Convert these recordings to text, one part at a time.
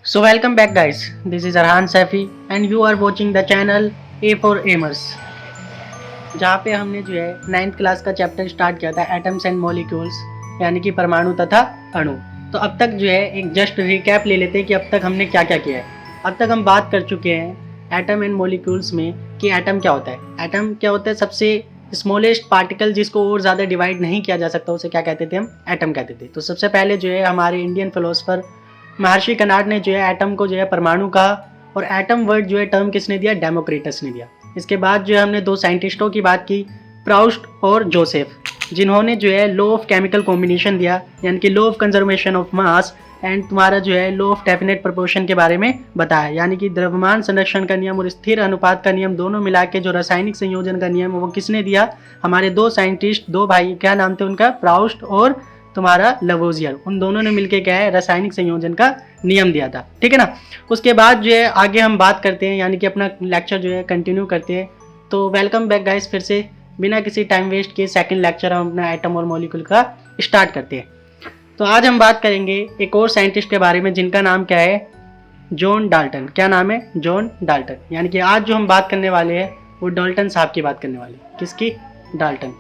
So welcome back guys, this is Arhan Saifi and you are watching the channel A for Aimers, जहाँ पे हमने जो है 9th class का chapter start किया था एटम्स एंड मॉलिक्यूल्स, यानी कि परमाणु तथा अणु। तो अब तक जो है एक जस्ट रिकैप ले लेते हैं कि अब तक हमने क्या क्या किया है। अब तक हम बात कर चुके हैं एटम एंड मॉलिक्यूल्स में कि एटम क्या होता है। एटम क्या होता है? सबसे स्मॉलेस्ट पार्टिकल जिसको और ज़्यादा डिवाइड नहीं किया जा सकता, उसे क्या कहते थे? हम एटम कहते थे। तो सबसे पहले जो है हमारे इंडियन फिलोसफर महर्षि कनाड ने जो है एटम को जो है परमाणु कहा, और एटम वर्ड जो है टर्म किसने दिया? डेमोक्रिटस ने दिया। इसके बाद जो है हमने दो साइंटिस्टों की बात की, प्राउस्ट और जोसेफ, जिन्होंने जो है लॉ ऑफ केमिकल कॉम्बिनेशन दिया, यानी कि law of conservation of mass and तुम्हारा जो है लॉ ऑफ डेफिनेट प्रोपोर्शन के बारे में बताया, यानी कि द्रव्यमान संरक्षण का नियम और स्थिर अनुपात का नियम दोनों मिला के जो रासायनिक संयोजन का नियम वो किसने दिया? हमारे दो साइंटिस्ट, दो भाई, क्या नाम थे उनका? प्राउस्ट और तुम्हारा लवोजियर। उन दोनों ने मिलकर क्या है? रासायनिक संयोजन का नियम दिया था। ठीक है ना। उसके बाद जो है आगे हम बात करते हैं, यानी कि अपना लेक्चर जो है कंटिन्यू करते हैं। तो वेलकम बैक गाइस, फिर से बिना किसी टाइम वेस्ट के सेकंड लेक्चर हम अपना एटम और मॉलिक्यूल का स्टार्ट करते हैं। तो आज हम बात करेंगे एक और साइंटिस्ट के बारे में जिनका नाम क्या है? John Dalton. क्या नाम है? John Dalton. यानी कि आज जो हम बात करने वाले हैं वो डाल्टन साहब की बात करने वाले हैं। किसकी? डाल्टन।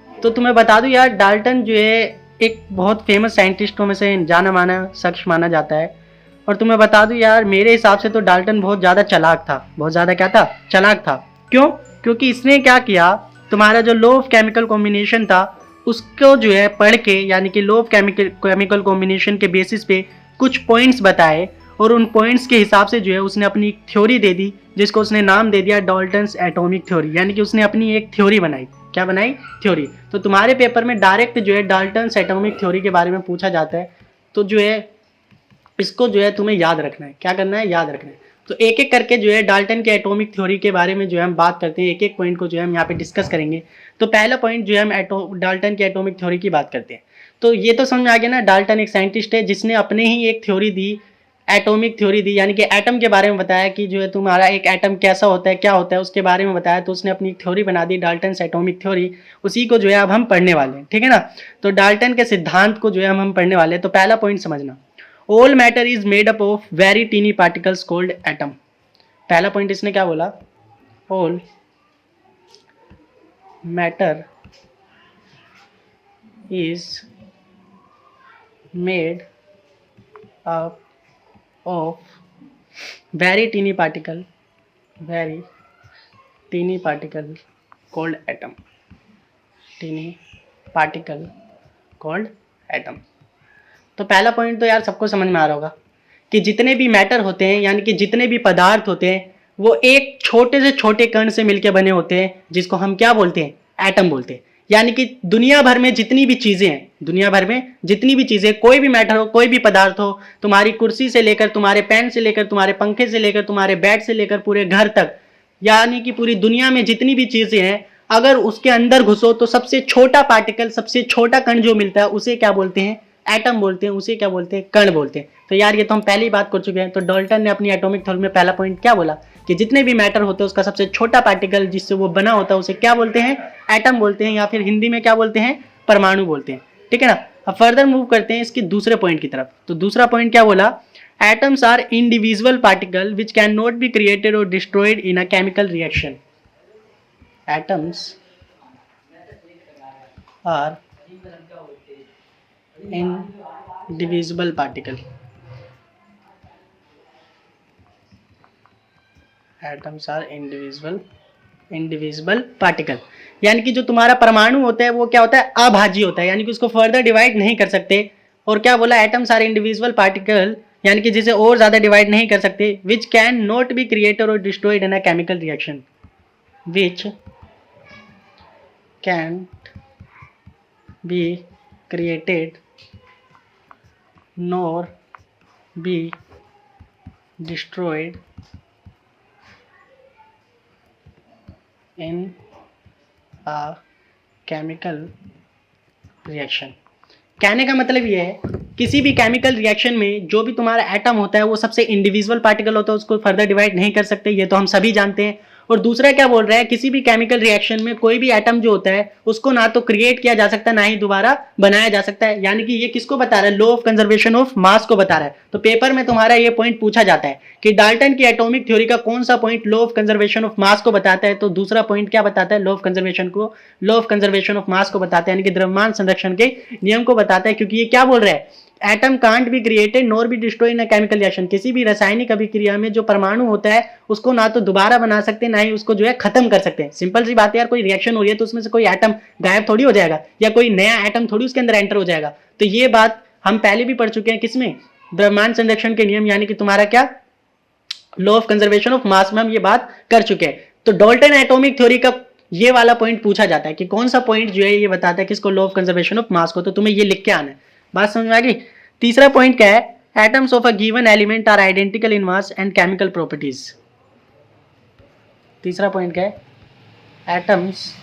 तो तुम्हें बता दूं यार, डाल्टन जो है एक बहुत फेमस साइंटिस्टों में से जाना माना शख्स माना जाता है। और तुम्हें बता दूं यार, मेरे हिसाब से तो डाल्टन बहुत ज़्यादा चालाक था। बहुत ज़्यादा क्या था? चालाक था। क्यों? क्योंकि इसने क्या किया, तुम्हारा जो लॉ ऑफ केमिकल कॉम्बिनेशन था उसको जो है पढ़ के, यानी कि लॉ ऑफ केमिकल कॉम्बिनेशन के बेसिस पे कुछ पॉइंट्स बताए, और उन पॉइंट्स के हिसाब से जो है उसने अपनी एक थ्योरी दे दी, जिसको उसने नाम दे दिया डाल्टन्स एटॉमिक थ्योरी। यानी कि उसने अपनी एक थ्योरी बनाई। क्या बनाई? थ्योरी। तो तुम्हारे पेपर में डायरेक्ट जो है डाल्टन्स एटॉमिक थ्योरी के बारे में पूछा जाता है। तो जो है इसको जो है तुम्हें याद रखना है। क्या करना है? याद रखना है। तो एक एक करके जो है डाल्टन के एटॉमिक थ्योरी के बारे में जो है हम बात करते हैं। एक एक पॉइंट को जो है हम यहाँ पे डिस्कस करेंगे। तो पहला पॉइंट जो है हम डाल्टन की एटॉमिक थ्योरी की बात करते हैं। तो ये तो समझ आ गया ना, डाल्टन एक साइंटिस्ट है जिसने अपने ही एक थ्योरी दी, एटॉमिक थ्योरी दी, यानी कि एटम के बारे में बताया कि जो है तुम्हारा एक एटम कैसा होता है, क्या होता है, उसके बारे में बताया। तो उसने अपनी थ्योरी बना दी, डाल्टन्स एटॉमिक थ्योरी। उसी को जो है अब हम पढ़ने वाले हैं। ठीक है ना। तो डाल्टन के सिद्धांत को जो है हम पढ़ने वाले हैं। तो पहला पॉइंट समझना, all matter is made up of very teeny particles called atom. पहला पॉइंट इसने क्या बोला? All matter is made up of very teeny particle called atom. teeny particle called atom. तो पहला पॉइंट तो यार सबको समझ में आ रहा होगा कि जितने भी मैटर होते हैं, यानी कि जितने भी पदार्थ होते हैं, वो एक छोटे से छोटे कण से मिलकर बने होते हैं, जिसको हम क्या बोलते हैं? एटम बोलते हैं। यानी कि दुनिया भर में जितनी भी चीजें हैं, दुनिया भर में जितनी भी चीजें, कोई भी मैटर हो, कोई भी पदार्थ हो, तुम्हारी कुर्सी से लेकर, तुम्हारे पेन से लेकर, तुम्हारे पंखे से लेकर, तुम्हारे बेड से लेकर पूरे घर तक, यानी कि पूरी दुनिया में जितनी भी चीजें हैं, अगर उसके अंदर घुसो तो सबसे छोटा पार्टिकल, सबसे छोटा कण जो मिलता है उसे क्या बोलते हैं? एटम बोलते हैं। उसे क्या बोलते हैं? कण बोलते हैं। तो यार ये तो हम पहली बात कर चुके हैं। तो डाल्टन ने अपनी एटॉमिक थ्योरी में पहला पॉइंट क्या बोला कि जितने भी मैटर होते हैं उसका सबसे छोटा पार्टिकल जिससे वो बना होता है उसे क्या बोलते हैं? एटम बोलते हैं, या फिर हिंदी में क्या बोलते हैं? परमाणु बोलते हैं। ठीक है ना। अब फर्दर मूव करते हैं इसके दूसरे पॉइंट की तरफ। तो दूसरा पॉइंट क्या बोला? Atoms are individual particle which can not be created और destroyed in a chemical reaction. Atoms are indivisible particle. Atoms are indivisible particle. यानी कि जो तुम्हारा परमाणु होता है वो क्या होता है? अभाज्य होता है, यानी कि उसको फर्दर डिवाइड नहीं कर सकते। और क्या बोला? एटम्स आर इंडिविजुअल पार्टिकल, यानी कि जिसे और ज्यादा डिवाइड नहीं कर सकते। Which can not be created और destroyed in a chemical reaction. Which can be created nor be destroyed in a chemical reaction. कहने का मतलब ये है, किसी भी केमिकल रिएक्शन में जो भी तुम्हारा एटम होता है वो सबसे इंडिविजुअल पार्टिकल होता है, उसको फर्दर डिवाइड नहीं कर सकते। ये तो हम सभी जानते हैं। और दूसरा क्या बोल रहा है, किसी भी केमिकल रिएक्शन में कोई भी एटम जो होता है उसको ना तो क्रिएट किया जा सकता है ना ही दोबारा बनाया जा सकता है। यानी कि ये किसको बता रहा है, law of conservation of mass को बता रहा है। तो पेपर में तुम्हारा ये पॉइंट पूछा जाता है कि डाल्टन की एटॉमिक थ्योरी का कौन सा point law of conservation of mass को बताता है, तो दूसरा पॉइंट क्या बताता है, law of conservation of mass को बताता है, यानी कि द्रव्यमान संरक्षण के नियम को बताता है। क्योंकि ये क्या बोल रहा है, atom can't be created nor be destroy in a chemical reaction, किसी भी रासायनिक अभिक्रिया में जो परमाणु होता है उसको ना तो दोबारा बना सकते ना ही उसको जो है खत्म कर सकते हैं। सिंपल सी बात है यार, कोई रिएक्शन हो रही है तो उसमें से कोई एटम गायब थोड़ी हो जाएगा या कोई नया एटम थोड़ी उसके अंदर एंटर हो जाएगा। तो ये बात हम पहले भी पढ़ चुके हैं, किसमें, द्रव्यमान संरक्षण के नियम, यानी कि तुम्हारा क्या, law of conservation of mass में हम ये बात कर चुके हैं। तो डाल्टन एटॉमिक थ्योरी का ये वाला पॉइंट पूछा जाता है कि कौन सा पॉइंट जो है ये बताता है किसको, law of conservation of mass को। तो तुम्हें ये लिख के आना है, बात समझ में आ गई। तीसरा पॉइंट क्या है, atoms of a given element are identical in mass and chemical properties. तीसरा पॉइंट क्या है, atoms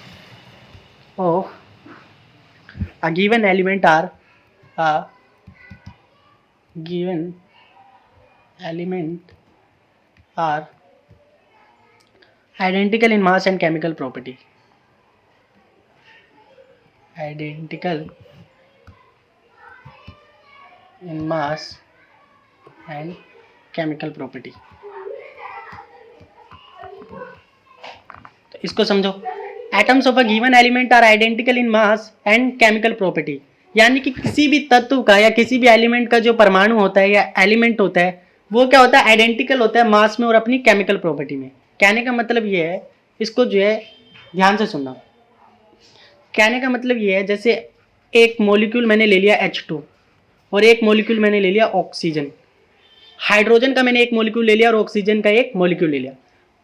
of a given element are identical in mass and chemical property. Identical in mass and chemical property. तो इसको समझो, atoms of a given element are identical in mass and chemical property, यानी कि किसी भी तत्व का या किसी भी एलिमेंट का जो परमाणु होता है या एलिमेंट होता है वो क्या होता है, आइडेंटिकल होता है मास में और अपनी केमिकल प्रॉपर्टी में। कहने का मतलब ये है, इसको जो है ध्यान से सुनना, कहने का मतलब ये है जैसे एक मॉलिक्यूल मैंने ले लिया H2 और एक मॉलिक्यूल मैंने ले लिया ऑक्सीजन, हाइड्रोजन का मैंने एक मॉलिक्यूल ले लिया और ऑक्सीजन का एक मॉलिक्यूल ले लिया।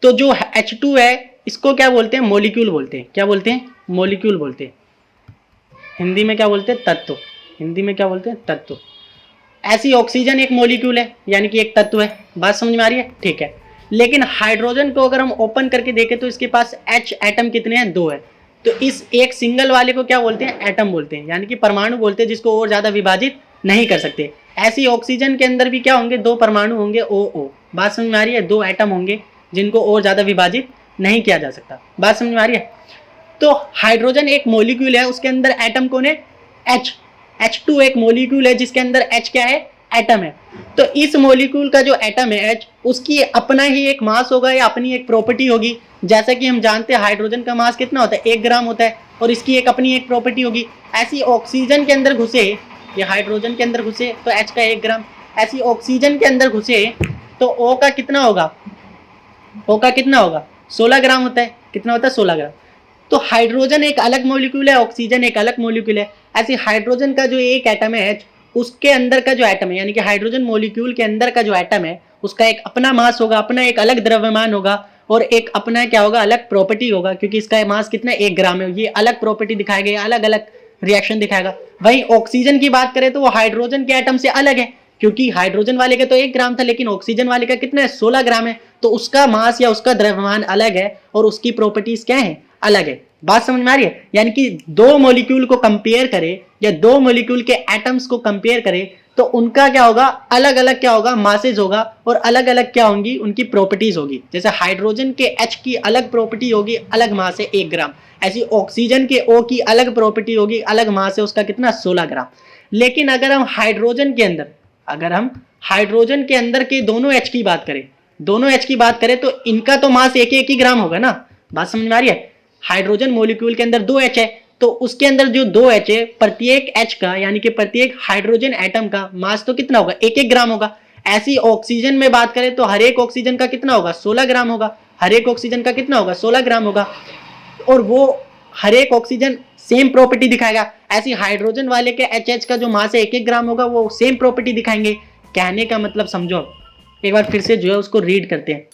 तो जो H2 है इसको क्या बोलते हैं, मॉलिक्यूल बोलते हैं। क्या बोलते हैं, मॉलिक्यूल बोलते हैं। हिंदी में क्या बोलते हैं, तत्व। हिंदी में क्या बोलते हैं, तत्व। ऐसी ऑक्सीजन एक मॉलिक्यूल है, यानी कि एक तत्व है। बात समझ में आ रही है, ठीक है। लेकिन हाइड्रोजन को अगर हम ओपन करके देखें तो इसके पास H एटम कितने हैं, 2 है। तो इस एक सिंगल वाले को क्या बोलते हैं, एटम बोलते हैं, यानी कि परमाणु बोलते हैं, जिसको और ज्यादा विभाजित नहीं कर सकते। ऐसी ऑक्सीजन के अंदर भी क्या होंगे, 2 परमाणु होंगे, OO। बात समझ में आ रही है, 2 एटम होंगे जिनको और ज्यादा विभाजित नहीं किया जा सकता। बात समझ में आ रही है। तो हाइड्रोजन एक मॉलिक्यूल है, उसके अंदर एटम कौन है, H2 एक मॉलिक्यूल है जिसके अंदर H क्या है, एटम है। तो इस मॉलिक्यूल का जो एटम है H, उसकी अपना ही एक मास होगा या अपनी एक प्रॉपर्टी होगी। जैसा कि हम जानते हैं हाइड्रोजन का मास कितना होता है, 1 ग्राम होता है, और इसकी एक अपनी एक प्रॉपर्टी होगी। ऐसी ऑक्सीजन के अंदर घुसे, ये हाइड्रोजन के अंदर घुसे तो H का 1 ग्राम, ऐसी ऑक्सीजन के अंदर घुसे तो O का कितना होगा, O का कितना होगा, 16 ग्राम होता है। कितना होता है, 16 ग्राम। तो हाइड्रोजन एक अलग मॉलिक्यूल है, ऑक्सीजन एक अलग मॉलिक्यूल है। ऐसे हाइड्रोजन का जो एक एटम है H, उसके अंदर का जो एटम है, यानी कि हाइड्रोजन मॉलिक्यूल के अंदर का जो एटम है उसका एक अपना मास होगा, अपना एक अलग द्रव्यमान होगा और एक अपना क्या होगा, अलग प्रॉपर्टी होगा। क्योंकि इसका मास कितना, 1 ग्राम है। ये अलग प्रॉपर्टी दिखाएगा, अलग अलग रिएक्शन दिखाएगा। वही ऑक्सीजन की बात करें तो वो हाइड्रोजन के एटम से अलग है, क्योंकि हाइड्रोजन वाले का तो 1 ग्राम था लेकिन ऑक्सीजन वाले का कितना है, 16 ग्राम है। तो उसका मास या उसका द्रव्यमान अलग है और उसकी प्रॉपर्टीज क्या है, अलग है। बात समझ में आ रही है। यानी कि 2 मॉलिक्यूल को कंपेयर करें या 2 मॉलिक्यूल के एटम्स को कंपेयर करें तो उनका क्या होगा, अलग अलग क्या होगा, मासेज होगा और अलग अलग क्या होंगी, उनकी प्रॉपर्टीज होगी। जैसे हाइड्रोजन के H की अलग प्रॉपर्टी होगी, अलग मास है 1 ग्राम। ऐसी ऑक्सीजन के O की अलग प्रॉपर्टी होगी, अलग मास है उसका कितना, 16 ग्राम। लेकिन अगर हम हाइड्रोजन के अंदर के दोनों H की बात करें, दोनों H की बात करें तो इनका तो मास एक ही ग्राम होगा ना। बात समझ में आ रही है। हाइड्रोजन मॉलिक्यूल के अंदर 2 H है तो उसके अंदर जो 2 H है, प्रत्येक H का यानी कि प्रत्येक हाइड्रोजन एटम का मास तो कितना होगा, 1 ग्राम होगा। ऐसी ऑक्सीजन में बात करें तो हर एक ऑक्सीजन का कितना होगा, 16 ग्राम होगा। हर एक ऑक्सीजन का कितना होगा, 16 ग्राम होगा। और वो हर एक ऑक्सीजन सेम प्रॉपर्टी दिखाएगा। ऐसी हाइड्रोजन वाले के HH का जो मास है 1 ग्राम होगा, वो सेम प्रॉपर्टी दिखाएंगे। कहने का मतलब समझो, एक बार फिर से जो है उसको रीड करते हैं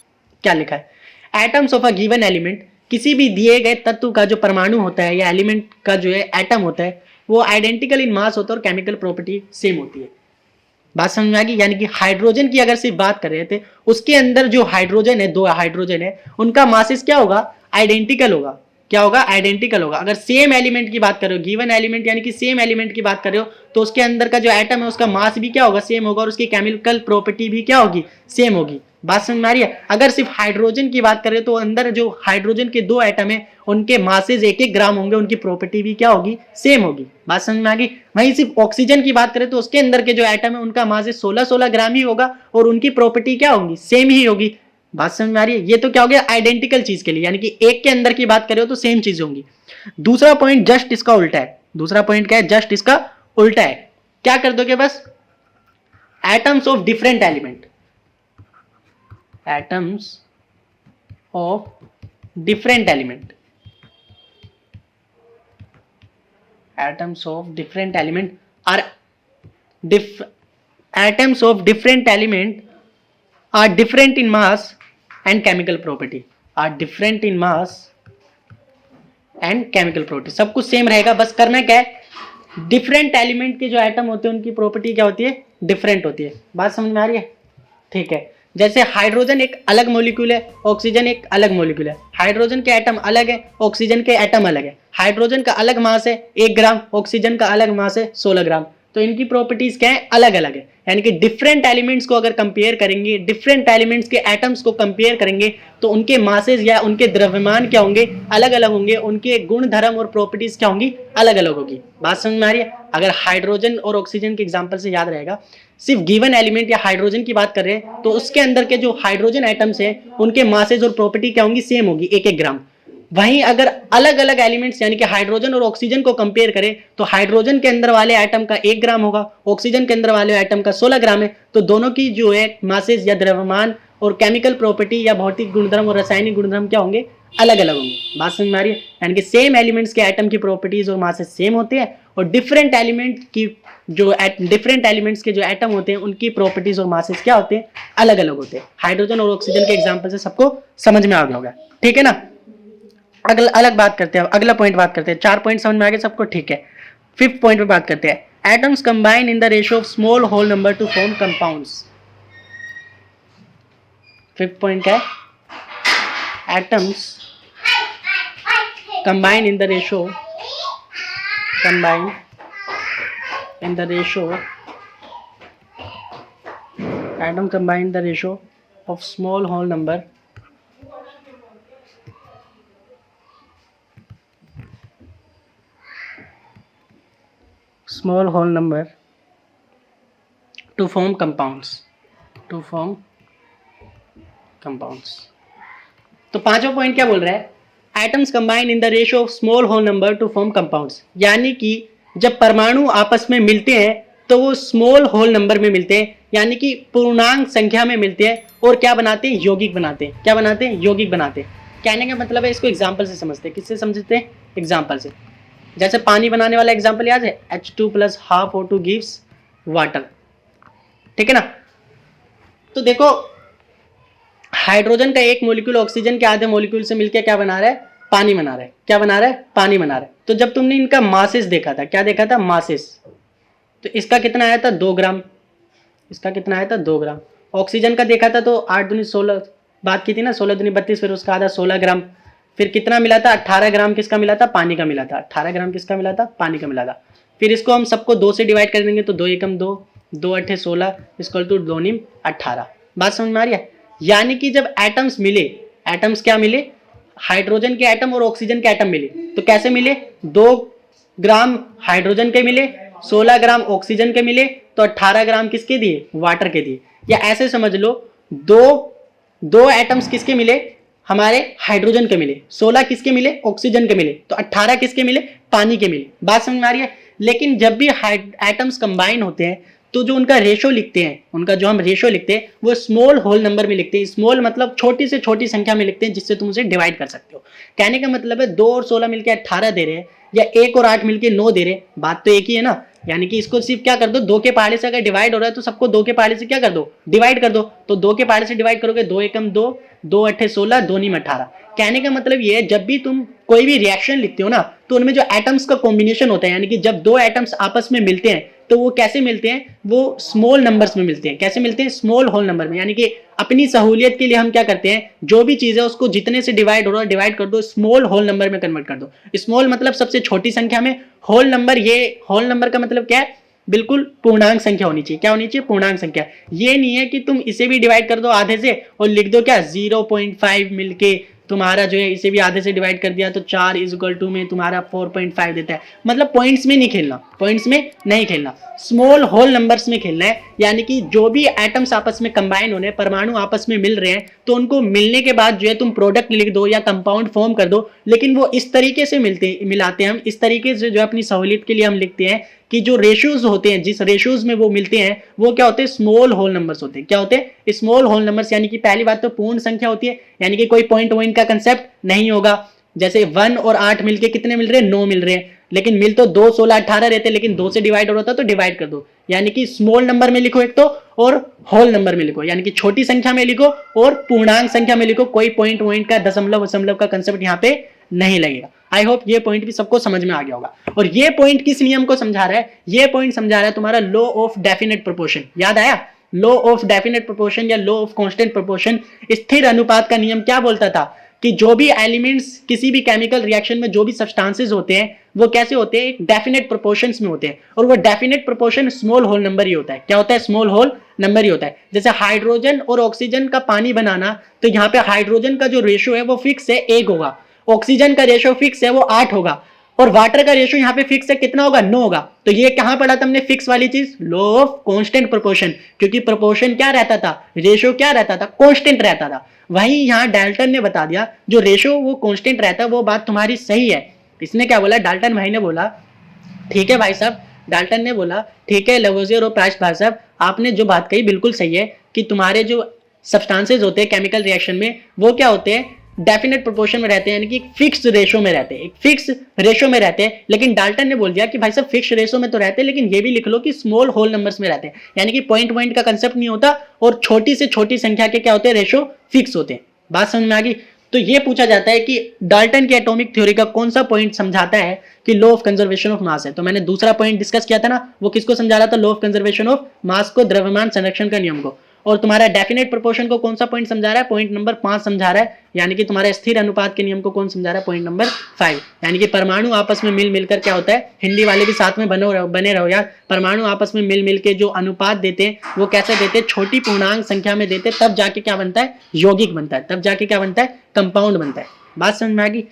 क्या लिखा है। Atoms of a given element, किसी भी दिए गए तत्व का जो परमाणु होता है या एलिमेंट का जो है एटम होता है वो आइडेंटिकल इन मास होता है और केमिकल प्रॉपर्टी सेम होती है। बात समझ में आ गई। यानी कि हाइड्रोजन की अगर सिर्फ बात कर रहे थे, उसके अंदर जो हाइड्रोजन है, 2 हाइड्रोजन है, उनका मासेस क्या होगा, आइडेंटिकल होगा। क्या होगा, आइडेंटिकल होगा। अगर सेम एलिमेंट की बात कर रहे हो, गिवन एलिमेंट यानी कि सेम एलिमेंट की बात कर रहे हो, तो उसके अंदर का जो एटम है उसका मास भी क्या होगा, सेम होगा और उसकी केमिकल प्रॉपर्टी भी क्या होगी, सेम होगी। बात समझ में आ रही है। अगर सिर्फ हाइड्रोजन की बात करें तो अंदर जो हाइड्रोजन के दो एटम है उनके मासेज एक एक ग्राम होंगे, उनकी प्रॉपर्टी भी क्या होगी, सेम होगी। बात समझ में आ गई। वहीं सिर्फ ऑक्सीजन की बात करें तो उसके अंदर के जो एटम है उनका मासेज 16-16 ग्राम ही होगा और उनकी प्रॉपर्टी क्या होगी, सेम ही होगी। बात समझ में आ रही है। ये तो क्या हो गया आइडेंटिकल चीज के लिए, यानी कि एक के अंदर की बात करें तो सेम चीज होंगी। दूसरा पॉइंट जस्ट इसका उल्टा है। दूसरा पॉइंट क्या है, जस्ट इसका उल्टा है। क्या कर दोगे, बस atoms of different element, atoms of different element, atoms of different element are atoms of different element are different in mass and chemical property, are different in mass and chemical property। सब कुछ same रहेगा, बस करना क्या है, different element के जो atom होते हैं उनकी प्रॉपर्टी क्या होती है, डिफरेंट होती है। बात समझ में आ रही है, ठीक है। जैसे हाइड्रोजन एक अलग मॉलिक्यूल है, ऑक्सीजन एक अलग मॉलिक्यूल है। हाइड्रोजन के एटम अलग है, ऑक्सीजन के एटम अलग है। हाइड्रोजन का अलग मास है 1 ग्राम, ऑक्सीजन का अलग मास है 16 ग्राम। तो इनकी प्रॉपर्टीज क्या है, अलग अलग है। यानी कि डिफरेंट एलिमेंट्स को अगर कंपेयर करेंगे, डिफरेंट एलिमेंट्स के एटम्स को कंपेयर करेंगे तो उनके मासेज या उनके द्रव्यमान क्या होंगे, अलग अलग होंगे। उनके गुण धर्म और प्रॉपर्टीज क्या होंगी, अलग अलग होगी। बात समझ में आ रही है। अगर हाइड्रोजन और ऑक्सीजन के एग्जाम्पल से याद रहेगा, सिर्फ गिवन एलिमेंट या हाइड्रोजन की बात कर रहे हैं तो उसके अंदर के जो हाइड्रोजन एटम्स हैं उनके मासेज और प्रॉपर्टी क्या होंगी, सेम होगी 1-1 ग्राम। वहीं अगर अलग अलग एलिमेंट्स यानी कि हाइड्रोजन और ऑक्सीजन को कंपेयर करें तो हाइड्रोजन के अंदर वाले एटम का 1 ग्राम होगा, ऑक्सीजन के अंदर वाले एटम का 16 ग्राम है। तो दोनों की जो है मासेज या द्रव्यमान और केमिकल प्रॉपर्टी या भौतिक गुणधर्म और रासायनिक गुणधर्म क्या होंगे, अलग अलग होंगे। बात समझ में आ रही है। यानी कि सेम एलिमेंट्स के एटम की प्रॉपर्टीज और मासेज सेम होते हैं और डिफरेंट एलिमेंट की जो डिफरेंट एलिमेंट्स के जो एटम होते हैं उनकी प्रॉपर्टीज और मासेज क्या होते हैं, अलग अलग होते हैं। हाइड्रोजन और ऑक्सीजन के एग्जांपल से सबको समझ में आ गया होगा, ठीक है ना। अगला अलग बात करते हैं, अगला पॉइंट बात करते हैं। 4 पॉइंट समझ में आ गए सबको, ठीक है। 5th पॉइंट पे बात करते हैं। Atoms combine in the ratio of small whole number to form compounds. 5th point क्या है, atoms combine in the ratio, combine in the ratio, atom combine the ratio of small whole number to form compounds, to form compounds। तो पांचवा point क्या बोल रहा है, atoms combine in the ratio of small whole number to form compounds. यानी कि जब परमाणु आपस में मिलते हैं तो वो स्मॉल होल नंबर में मिलते हैं, यानी कि पूर्णांक संख्या में मिलते हैं और क्या बनाते हैं, यौगिक बनाते हैं। क्या बनाते हैं, यौगिक बनाते हैं। कहने का मतलब है, इसको एग्जाम्पल से समझते हैं। किससे समझते हैं, एग्जाम्पल से। जैसे पानी बनाने वाला एग्जाम्पल याद है, H2 + ½ O2 गिव्स वाटर, ठीक है ना। तो देखो हाइड्रोजन का एक मॉलिक्यूल ऑक्सीजन के आधे मॉलिक्यूल से मिलकर क्या बना रहा है, पानी बना रहा है। क्या बना रहा है, पानी बना रहा है। तो जब तुमने इनका मासेस देखा था, क्या देखा था, मासेस, तो इसका कितना आया था, 2 ग्राम। इसका कितना आया था, 2 ग्राम। ऑक्सीजन का देखा था तो 8 दूनी 16 बात की थी ना, 16 दूनी 32, फिर उसका आधा 16 ग्राम। फिर कितना मिला था, 18 ग्राम किसका मिला था, पानी का मिला था। 18 ग्राम किसका मिला था, पानी का मिला था। फिर इसको हम सबको 2 से डिवाइड कर देंगे तो 2 एकम 2, 2 अट्ठे 16 इक्वल टू 2 नीम 18। बात समझ में आ रही है। यानी कि जब एटम्स मिले, एटम्स क्या मिले, हाइड्रोजन के एटम और ऑक्सीजन के एटम मिले तो कैसे मिले, 2 ग्राम हाइड्रोजन के मिले, 16 ग्राम ऑक्सीजन के मिले, तो 18 ग्राम किसके दिए, वाटर के दिए। या ऐसे समझ लो, दो एटम्स किसके मिले, हमारे हाइड्रोजन के मिले, 16 किसके मिले, ऑक्सीजन के मिले, तो 18 किसके मिले, पानी के मिले। बात समझ में आ रही है। लेकिन जब भी एटम्स कंबाइन होते हैं तो जो उनका रेशो लिखते हैं, उनका जो हम रेशो लिखते हैं वो स्मॉल होल नंबर में लिखते हैं। स्मॉल मतलब छोटी से छोटी संख्या में लिखते हैं जिससे तुम उसे डिवाइड कर सकते हो। कहने का मतलब है 2 और 16 मिलकर 18 दे रहे हैं या 1 और 8 मिलकर 9 दे रहे हैं, बात तो एक ही है ना। यानी कि इसको सिर्फ क्या कर दो, 2 के पहाड़े से अगर डिवाइड हो रहा है तो सबको 2 के पहाड़े से क्या कर दो, डिवाइड कर दो। तो 2 के पहाड़े से डिवाइड करोगे, 2 एकम 2, 2 अट्ठे 16, 2 नीम 18। कहने का मतलब ये है, जब भी तुम कोई भी रिएक्शन लिखते हो ना तो उनमें जो एटम्स का कॉम्बिनेशन होता है, यानी कि जब 2 एटम्स आपस में मिलते हैं तो वो कैसे मिलते हैं, वो स्मॉल नंबर्स में मिलते हैं। कैसे मिलते हैं, स्मॉल होल नंबर में। यानी कि अपनी सहूलियत के लिए हम क्या करते हैं, जो भी चीज है उसको जितने से डिवाइड हो रहा है डिवाइड कर दो, स्मॉल होल नंबर में कन्वर्ट कर दो। स्मॉल मतलब सबसे छोटी संख्या में, होल नंबर, ये होल नंबर का मतलब क्या है, बिल्कुल पूर्णांक संख्या होनी चाहिए। क्या होनी चाहिए? पूर्णांक संख्या। ये नहीं है कि तुम इसे भी डिवाइड कर दो आधे से और लिख दो क्या 0.5 मिलके तुम्हारा जो है इसे भी आधे से डिवाइड कर दिया तो 4 इज इक्वल टू में तुम्हारा 4.5 देता है। मतलब पॉइंट्स में नहीं खेलना, पॉइंट्स में नहीं खेलना, स्मॉल होल नंबर्स में खेलना है। यानी कि जो भी एटम्स आपस में कंबाइन होने, परमाणु आपस में मिल रहे हैं, तो उनको मिलने के बाद जो है तुम प्रोडक्ट लिख दो या कंपाउंड फॉर्म कर दो, लेकिन वो इस तरीके से मिलाते हैं हम, इस तरीके से जो अपनी सहूलियत के लिए हम लिखते हैं कि जो रेशियोज होते हैं, जिस रेशियोज में वो मिलते हैं वो क्या होते हैं? स्मॉल होल नंबर्स होते हैं। क्या होते हैं? Small whole numbers. यानी कि पहली बात तो पूर्ण संख्या होती है, यानी कि कोई पॉइंट वॉइंट का कंसेप्ट नहीं होगा। जैसे 1 और 8 मिलके कितने मिल रहे हैं? 9 मिल रहे हैं, लेकिन मिल तो 2, 16, 18 रहते हैं, लेकिन 2 से डिवाइड हो रहा था तो डिवाइड कर दो। यानी कि स्मॉल नंबर में लिखो एक तो, और होल नंबर में लिखो, यानी कि छोटी संख्या में लिखो और पूर्णांक संख्या में लिखो। कोई पॉइंट वॉइंट का दशमलव का कंसेप्ट यहाँ पे नहीं लगेगा। आई होप ये पॉइंट भी सबको समझ में आ गया होगा। और ये पॉइंट किस नियम को समझा रहा है? ये पॉइंट समझा रहा है तुम्हारा लॉ ऑफ डेफिनेट प्रोपोर्शन। याद आया? लॉ ऑफ डेफिनेट प्रोपोर्शन या लॉ ऑफ कांस्टेंट प्रोपोर्शन। स्थिर अनुपात का नियम क्या बोलता था कि जो भी एलिमेंट्स किसी भी केमिकल रिएक्शन में जो भी सब्सटेंसेस होते हैं वो कैसे होते हैं? डेफिनेट प्रोपोर्शंस में होते हैं, और वो definite proportion small whole number ही होता है। क्या होता है? स्मॉल होल नंबर ही होता है। जैसे हाइड्रोजन और ऑक्सीजन का पानी बनाना, तो यहाँ पे हाइड्रोजन का जो रेशियो है वो फिक्स है 1 होगा, ऑक्सीजन का रेशियो फिक्स है वो 8 होगा, और वाटर का रेशियो यहाँ पे फिक्स है कितना होगा? 9 होगा। तो ये कहां पढ़ा था हमने फिक्स वाली चीज? Law of constant proportion. क्योंकि प्रोपोर्शन क्या रहता था? रेशियो क्या रहता था? कांस्टेंट रहता था। वहीं यहां डाल्टन ने बता दिया जो रेशियो वो कांस्टेंट रहता है। वो बात तुम्हारी सही है। इसने क्या बोला? डाल्टन भाई ने बोला, ठीक है भाई साहब, डाल्टन ने बोला ठीक है लवोजियर और प्राइस भाई साहब, आपने जो बात कही बिल्कुल सही है कि तुम्हारे जो सब्सटेंसेज होते हैं केमिकल रिएक्शन में वो क्या होते हैं? डेफिनेट प्रोपोर्शन में रहते हैं, यानी कि फिक्स रेशो में रहते हैं, एक फिक्स रेशो में रहते हैं। लेकिन डाल्टन ने बोल दिया कि भाई साहब फिक्स रेशो में तो रहते हैं, लेकिन ये भी लिख लो कि स्मॉल होल नंबर्स में रहते हैं, यानी कि पॉइंट पॉइंट का कंसेप्ट नहीं होता, और छोटी से छोटी संख्या के क्या होते हैं? रेशो फिक्स होते हैं। बात समझ में आ गई? तो ये पूछा जाता है कि डाल्टन की एटॉमिक थ्योरी का कौन सा पॉइंट समझाता है कि law of conservation of mass है? तो मैंने दूसरा पॉइंट डिस्कस किया था ना, वो किसको समझा रहा था? Law of conservation of mass को, द्रव्यमान संरक्षण का नियम को। और तुम्हारा डेफिनेट प्रोपोर्शन को कौन सा पॉइंट समझा रहा है? पॉइंट नंबर 5 समझा रहा है। यानी कि तुम्हारा स्थिर अनुपात के नियम को कौन समझा रहा है? Point number 5। यानी कि परमाणु आपस में मिल मिलकर क्या होता है? हिंदी वाले भी साथ में बने रहो यार। परमाणु आपस में मिल मिल के जो अनुपात देते हैं वो कैसे देते हैं? छोटी पूर्णांक संख्या में देते हैं, तब जाके क्या बनता है? यौगिक बनता है, तब जाके क्या बनता है? कंपाउंड बनता है। बात समझ में आ गई?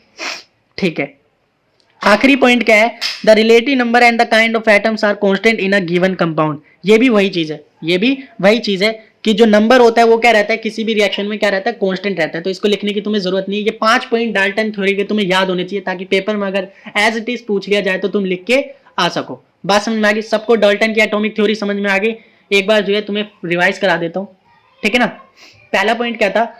ठीक है। आखिरी पॉइंट क्या है? The relative number and the kind of atoms are constant in a given compound. ये भी वही चीज है, ये भी वही चीज है कि जो नंबर होता है वो क्या रहता है? किसी भी रिएक्शन में क्या रहता है? कांस्टेंट रहता है। तो इसको लिखने की तुम्हें जरूरत नहीं है। ये 5 पॉइंट डाल्टन थ्योरी के तुम्हें याद होने चाहिए, ताकि पेपर में अगर एज इट इज पूछ लिया जाए तो तुम लिख के आ सको। बात समझ में आ गई? सबको डाल्टन की एटॉमिक थ्योरी समझ में आ गई? एक बार जो है तुम्हें रिवाइज करा देता हूँ, ठीक है ना। पहला पॉइंट क्या था?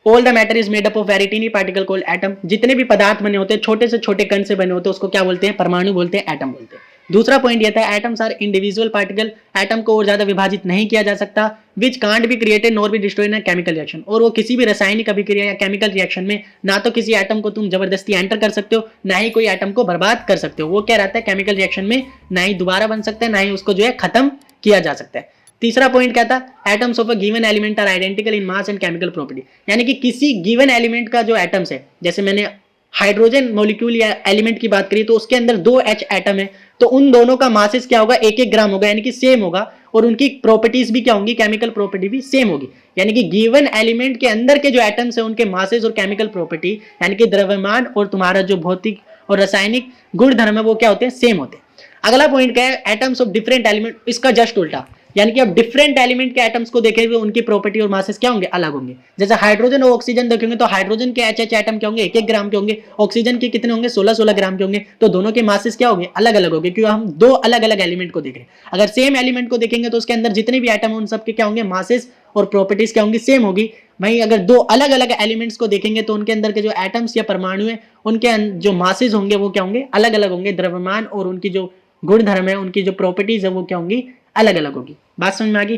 All the matter is made up of very teeny particle called atom. जितने भी पदार्थ बने होते हैं छोटे से छोटे कण से बने होते हैं, उसको क्या बोलते हैं? परमाणु बोलते हैं, एटम बोलते हैं। दूसरा पॉइंट यह था atoms are individual particle. Atom को और ज्यादा विभाजित नहीं किया जा सकता। Which can't be created nor be destroyed in chemical reaction. और वो किसी भी रासायनिक अभिक्रिया या केमिकल रिएक्शन में ना तो किसी एटम को तुम जबरदस्ती एंटर कर सकते हो, ना ही कोई एटम को बर्बाद कर सकते हो। वो क्या रहता है? केमिकल रिएक्शन में ना ही दोबारा बन सकता है, ना ही उसको जो है खत्म किया जा सकता है। तीसरा पॉइंट क्या था? Atoms of a given element are identical in mass and chemical property. यानी कि किसी गिवन एलिमेंट का जो एटम्स है, जैसे मैंने हाइड्रोजन मॉलिक्यूल या एलिमेंट की बात करी तो उसके अंदर 2 H एटम है, तो उन दोनों का मासेस क्या होगा? 1-1 ग्राम होगा, यानी कि सेम होगा। और उनकी प्रॉपर्टीज भी क्या होंगी? केमिकल प्रॉपर्टी भी सेम होगी। यानी कि गिवन एलिमेंट के अंदर के जो एटम्स है उनके मासेस और केमिकल प्रॉपर्टी, यानी कि द्रव्यमान और तुम्हारा जो भौतिक और रासायनिक गुण धर्म है वो क्या होते हैं? सेम होते हैं। अगला पॉइंट क्या है? Atoms of different element. इसका जस्ट उल्टा, यानी कि अब डिफरेंट एलिमेंट के एटम्स को देखेंगे, उनकी प्रॉपर्टी और मासेस क्या होंगे? अलग होंगे। जैसे हाइड्रोजन और ऑक्सीजन देखेंगे तो हाइड्रोजन के एच एटम क्या होंगे? 1-1 ग्राम के होंगे। ऑक्सीजन के कितने होंगे? 16-16 ग्राम के होंगे। तो दोनों के मासेस क्या होंगे? अलग अलग होंगे, क्योंकि हम 2 अलग अलग एलिमेंट को देख रहे हैं। अगर सेम एलिमेंट को देखेंगे तो उसके अंदर जितने भी एटम उन सबके क्या होंगे? मासेस और प्रॉपर्टीज क्या होंगी? सेम होगी। वहीं अगर 2 अलग अलग एलिमेंट्स को देखेंगे तो उनके अंदर के जो एटम्स या परमाणु है उनके जो मासेस होंगे वो क्या होंगे? अलग अलग होंगे। द्रव्यमान और उनकी जो गुण धर्म है, उनकी जो प्रॉपर्टीज है वो क्या होंगी? अलग अलग होगी। बात समझ में आ गई?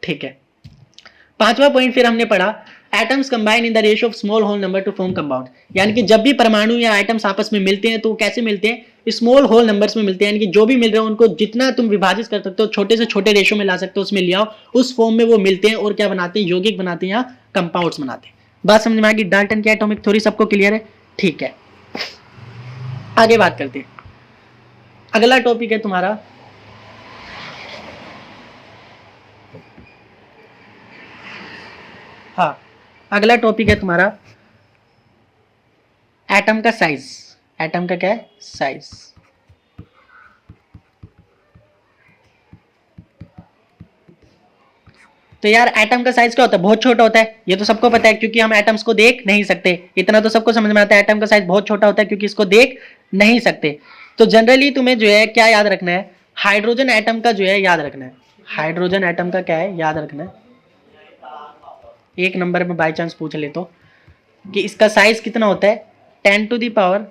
ठीक है। पांचवा पॉइंट फिर हमने पढ़ा atoms combine in the ratio of small whole number to form compound. यानी कि जब भी परमाणु या एटम्स आपस में मिलते हैं तो कैसे मिलते हैं? स्मॉल होल नंबर्स में मिलते हैं। यानी कि जो भी मिल रहे हैं उनको जितना तुम विभाजित कर सकते हो, छोटे से छोटे रेशियो में ला सकते हो, उसमें ले आओ, उस फॉर्म में वो मिलते हैं और क्या बनाते हैं? यौगिक बनाते हैं या कंपाउंड्स बनाते हैं। बात समझ में आ गई? डाल्टन की एटॉमिक थ्योरी सबको क्लियर है? ठीक है, आगे बात करते हैं। अगला टॉपिक है तुम्हारा हाँ, अगला टॉपिक है तुम्हारा एटम का साइज। एटम का क्या है? साइज। तो यार एटम का साइज क्या होता है? बहुत छोटा होता है, ये तो सबको पता है क्योंकि हम एटम्स को देख नहीं सकते। इतना तो सबको समझ में आता है, एटम का साइज बहुत छोटा होता है क्योंकि इसको देख नहीं सकते। तो जनरली तुम्हें जो है क्या याद रखना है? हाइड्रोजन एटम का जो है याद रखना है। हाइड्रोजन एटम का क्या है? याद रखना है। एक नंबर में बाई चांस पूछ ले तो कि इसका साइज कितना होता है? 10⁻⁻10।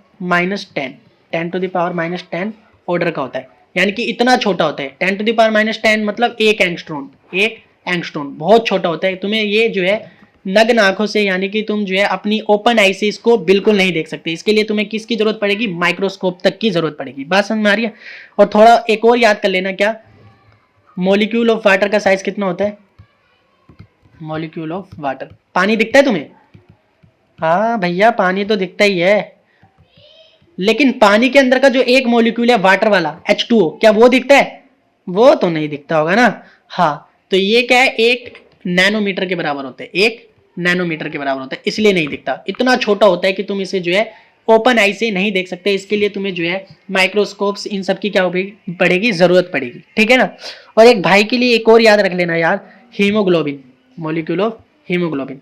10⁻⁻10 ऑर्डर का होता है, यानी कि इतना छोटा होता है। 10⁻⁻10 मतलब एक एंगस्ट्रॉन। एक एंगस्ट्रॉन बहुत छोटा होता है। तुम्हें ये जो है नग्न आंखों से, यानी कि तुम जो है अपनी ओपन आई से इसको बिल्कुल नहीं देख सकते। इसके लिए तुम्हें किसकी जरूरत पड़ेगी? माइक्रोस्कोप तक की जरूरत पड़ेगी। बात समझ में आ रही है? और थोड़ा एक और याद कर लेना, क्या मॉलिक्यूल ऑफ वाटर का साइज कितना होता है? मॉलिक्यूल ऑफ वाटर, पानी दिखता है तुम्हें? हाँ भैया, पानी तो दिखता ही है, लेकिन पानी के अंदर का जो एक मॉलिक्यूल है वाटर वाला H2O, क्या वो दिखता है? वो तो नहीं दिखता होगा ना। हाँ, तो ये क्या है? 1 नैनोमीटर के बराबर होता है। 1 नैनोमीटर के बराबर होता है, इसलिए नहीं दिखता। इतना छोटा होता है कि तुम इसे जो है ओपन आई से नहीं देख सकते। इसके लिए तुम्हें जो है माइक्रोस्कोप्स इन सब की क्या पड़ेगी? जरूरत पड़ेगी। ठीक है ना। और एक भाई के लिए एक और याद रख लेना यार, haemoglobin. Molecule of haemoglobin.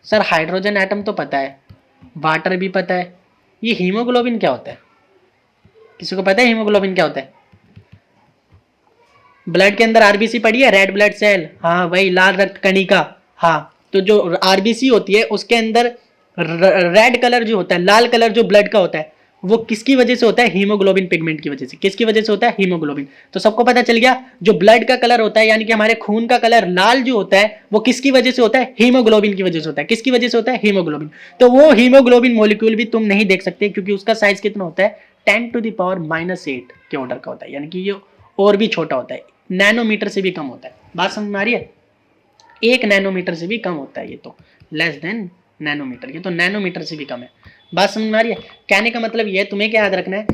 Sir hydrogen atom तो पता है, वाटर भी पता है, ये हीमोग्लोबिन क्या होता है? किसी को पता है हीमोग्लोबिन क्या होता है? ब्लड के अंदर आरबीसी पड़ी है, रेड ब्लड सेल। हाँ वही, लाल रक्त कणिका। हाँ, तो जो आरबीसी होती है उसके अंदर रेड कलर जो होता है, लाल कलर जो ब्लड का होता है, वो किसकी वजह से होता है? हीमोग्लोबिन पिगमेंट की वजह से। किसकी वजह से होता है? हीमोग्लोबिन। तो सबको पता चल गया, जो ब्लड का कलर होता है यानी कि हमारे खून का कलर लाल जो होता है, वो किसकी वजह से होता है? हीमोग्लोबिन की वजह से होता है। किसकी वजह से होता है? हीमोग्लोबिन। तो वो हीमोग्लोबिन मॉलिक्यूल भी तुम नहीं देख सकते क्योंकि उसका साइज कितना होता है? 10⁻⁻8 के ऑर्डर का होता है, यानी कि ये और भी छोटा होता है, नैनोमीटर से भी कम होता है। बात समझ में आ रही है? 1 नैनोमीटर से भी कम होता है ये तो, लेस देन नैनोमीटर, ये तो नैनोमीटर से भी कम है। बात समझ में आ रही है? कहने का मतलब ये है, तुम्हें क्या याद रखना है?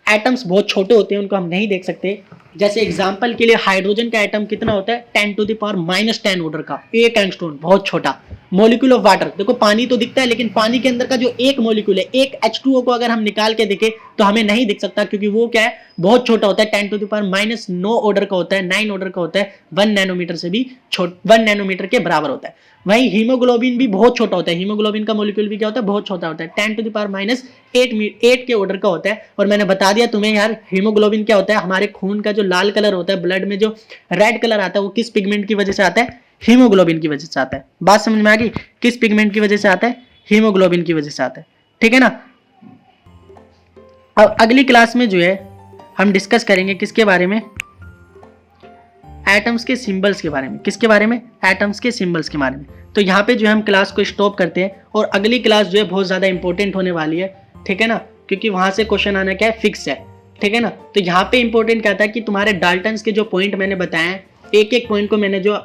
एटम्स बहुत छोटे होते हैं, उनको हम नहीं देख सकते। जैसे एग्जांपल के लिए हाइड्रोजन का एटम कितना होता है? 10⁻⁻10 ऑर्डर का, एक एंगस्ट्रॉन, बहुत छोटा। मॉलिक्यूल ऑफ वाटर, देखो पानी तो दिखता है, लेकिन पानी के अंदर का जो एक मॉलिक्यूल है, एक H2O को अगर हम निकाल के देखें तो हमें नहीं दिख सकता क्योंकि वो क्या है? बहुत छोटा होता है। 10⁻⁻9 ऑर्डर का होता है, 9 ऑर्डर का होता है, 1 नैनोमीटर से भी 1 नैनोमीटर के बराबर होता है। वहीं हीमोग्लोबिन भी बहुत छोटा होता है। हीमोग्लोबिन का मॉलिक्यूल भी क्या होता है? बहुत छोटा होता है, 10⁻8 के ऑर्डर का होता है। और मैंने बता दिया तुम्हें यार, हीमोग्लोबिन क्या होता है? हमारे खून का जो लाल कलर होता है, ब्लड में जो रेड कलर आता है, वो किस पिगमेंट की वजह से आता है? हीमोग्लोबिन की वजह से आता है। बात समझ में आ गई? किस पिगमेंट की वजह से आता है? हीमोग्लोबिन की वजह से आता है। ठीक है ना। अब अगली क्लास में जो है हम डिस्कस करेंगे किसके बारे में? एटम्स के सिंबल्स के बारे में। किसके बारे में? एटम्स के सिंबल्स के बारे में। तो यहाँ पे जो है हम क्लास को स्टॉप करते हैं, और अगली क्लास जो है बहुत ज़्यादा इंपॉर्टेंट होने वाली है। ठीक है ना, क्योंकि वहाँ से क्वेश्चन आना क्या है? फिक्स है। ठीक है ना। तो यहाँ पे इंपॉर्टेंट क्या था कि तुम्हारे डाल्टन्स के जो पॉइंट मैंने बताए, एक एक पॉइंट को मैंने जो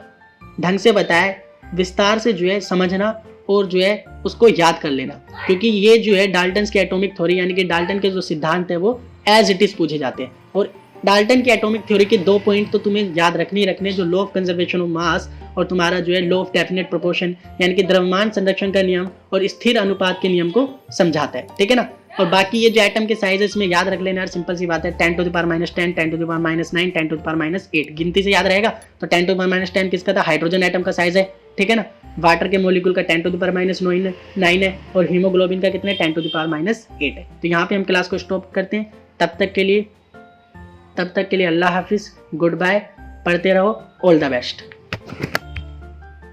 ढंग से बताया, विस्तार से जो है समझना और जो है उसको याद कर लेना, क्योंकि ये जो है डाल्टन्स की एटॉमिक थ्योरी, यानी कि डाल्टन के जो सिद्धांत है वो एज इट इज पूछे जाते हैं। और डाल्टन की एटॉमिक थ्योरी के 2 पॉइंट तो तुम्हें याद रखने ही रखने, जो law of conservation of mass और तुम्हारा जो है लॉ ऑफ डेफिनेट प्रोपोर्शन, यानी कि द्रव्यमान संरक्षण का नियम और स्थिर अनुपात के नियम को समझाता है। ठीक है ना। और बाकी ये जो एटम के साइज है इसमें याद रख लेना यार, सिंपल सी बात है, 10⁻10, 10⁻9, 10⁻8 गिनती से याद रहेगा। तो 10⁻10 किसका था? हाइड्रोजन एटम का साइज है। ठीक है ना। वाटर के मॉलिक्यूल का 10⁻9 है, और हीमोग्लोबिन का कितना है? 10⁻8 है। तो यहाँ पे हम क्लास को स्टॉप करते हैं। तब तक के लिए अल्लाह हाफिज, गुड बाय, पढ़ते रहो, ऑल द बेस्ट।